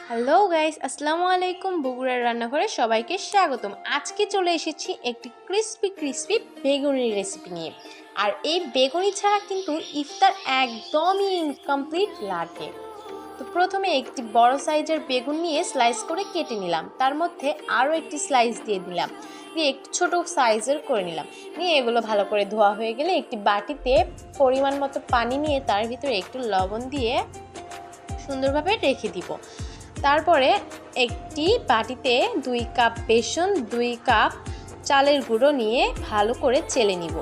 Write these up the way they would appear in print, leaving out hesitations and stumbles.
Hello guys, আসসালামু আলাইকুম। বগুড়ার রান্নাঘরে সবাইকে স্বাগতম। আজকে চলে এসেছি একটি ক্রিস্পি বেগুনি রেসিপি নিয়ে। আর এই বেগুনি ছাড়া কিন্তু ইফতার একদমই ইনকমপ্লিট লাগে। তো প্রথমে একটি বড় সাইজের বেগুন নিয়ে স্লাইস করে কেটে নিলাম, তার মধ্যে আরও একটি স্লাইস দিয়ে দিলাম, দিয়ে একটু ছোটো সাইজের করে নিলাম। নিয়ে এগুলো ভালো করে ধোয়া হয়ে গেলে একটি বাটিতে পরিমাণ মতো পানি নিয়ে তার ভিতরে একটু লবণ দিয়ে সুন্দরভাবে রেখে দিব। তারপরে একটি বাটিতে 2 কাপ বেসন, 2 কাপ চালের গুঁড়ো নিয়ে ভালো করে চেলে নিব।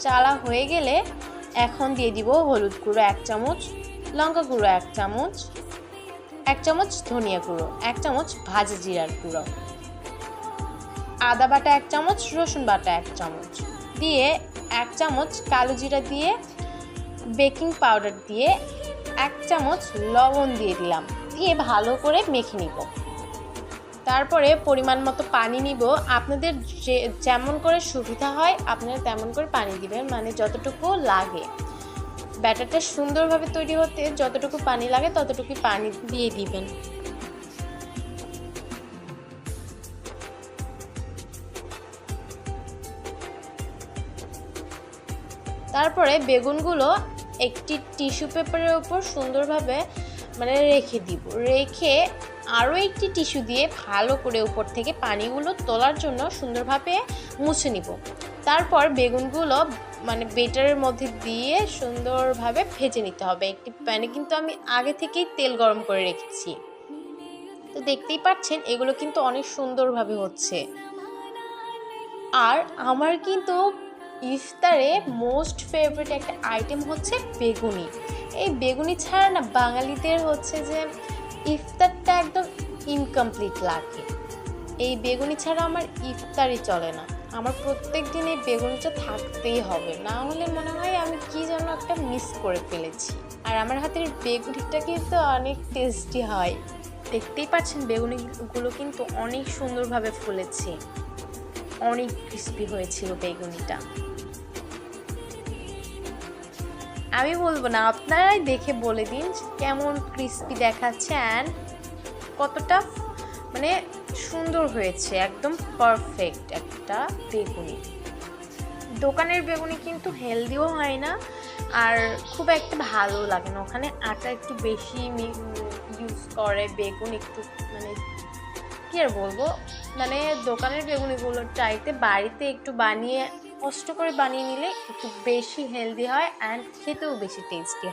চালা হয়ে গেলে এখন দিয়ে দিব হলুদ গুঁড়ো 1 চামচ, লঙ্কা গুঁড়ো 1 চামচ, 1 চামচ ধনিয়া গুঁড়ো, 1 চামচ ভাজা জিরার গুঁড়ো, আদা বাটা 1 চামচ, রসুন বাটা 1 চামচ দিয়ে 1 চামচ কালো জিরা দিয়ে বেকিং পাউডার দিয়ে 1 চামচ লবণ দিয়ে দিলাম, দিয়ে ভালো করে মেখে নিব। তারপরে পরিমাণ মতো পানি নিব। আপনাদের যেমন করে সুবিধা হয় আপনারা তেমন করে পানি দিবেন, মানে যতটুকু লাগে। ব্যাটারটা সুন্দরভাবে তৈরি হতে যতটুকু পানি লাগে ততটুকুই পানি দিয়ে দিবেন। তারপরে বেগুনগুলো একটি টিস্যু পেপারের উপর সুন্দরভাবে রেখে দিব। রেখে আরও একটি টিস্যু দিয়ে ভালো করে উপর থেকে পানিগুলো তোলার জন্য সুন্দরভাবে মুছে নিব। তারপর বেগুনগুলো বেটারের মধ্যে দিয়ে সুন্দরভাবে ভেজে নিতে হবে। একটি প্যানে কিন্তু আমি আগে থেকেই তেল গরম করে রেখেছি। তো দেখতেই পাচ্ছেন এগুলো কিন্তু অনেক সুন্দরভাবে হচ্ছে। আর আমার কিন্তু ইফতারে মোস্ট ফেভারিট একটা আইটেম হচ্ছে বেগুনি। এই বেগুনি ছাড়া না বাঙালিদের হচ্ছে যে ইফতারটা একদম ইনকমপ্লিট লাগে। এই বেগুনি ছাড়া আমার ইফতারই চলে না। আমার প্রত্যেক দিন এই বেগুনিটা থাকতেই হবে, না হলে মনে হয় আমি কি যেন একটা মিস করে ফেলেছি। আর আমার হাতের বেগুনিটা কিন্তু অনেক টেস্টি হয়। দেখতেই পাচ্ছেন বেগুনিগুলো কিন্তু অনেক সুন্দরভাবে ফুলেছে, অনেক ক্রিস্পি হয়েছিল বেগুনিটা। আমি বলবো না, আপনারাই দেখে বলে দিন কেমন ক্রিস্পি দেখাচ্ছে অ্যান্ড কতটা সুন্দর হয়েছে। একদম পারফেক্ট একটা বেগুনি। দোকানের বেগুনি কিন্তু হেলদিও হয় না আর খুব একটা ভালো লাগে না। ওখানে আটা একটু বেশি ইউজ করে, বেগুন একটু কি আর বলবো, দোকানের বেগুনিগুলোর চাইতে বাড়িতে একটু বানিয়ে কষ্ট করে বানিয়ে নিলে একটু বেশি হেলদি হয় অ্যান্ড খেতেও বেশি টেস্টি হয়।